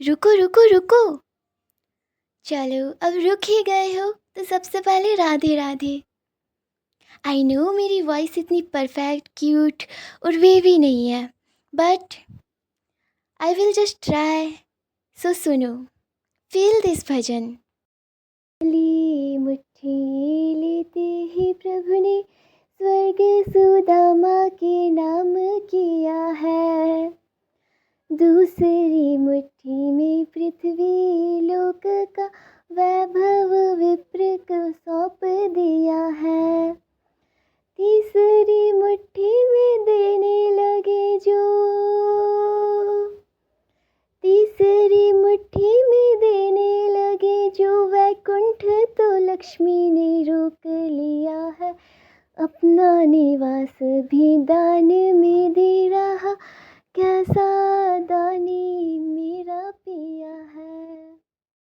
रुको रुको रुको। चलो अब रुक ही गए हो तो सबसे पहले राधे राधे। आई नो मेरी वॉइस इतनी परफेक्ट क्यूट और वेवी नहीं है, but I will just try. So सुनो, फील दिस भजन। ली मुट्ठी लेते ही प्रभु ने स्वर्ग सुदामा के नाम किया है। दूसरी मुट्ठी में पृथ्वी लोक का वैभव विप्र को सौंप दिया है। तीसरी मुट्ठी में देने लगे जो, तीसरी मुट्ठी में देने लगे जो वैकुंठ, तो लक्ष्मी ने रोक लिया है। अपना निवास भी दान में दे रहा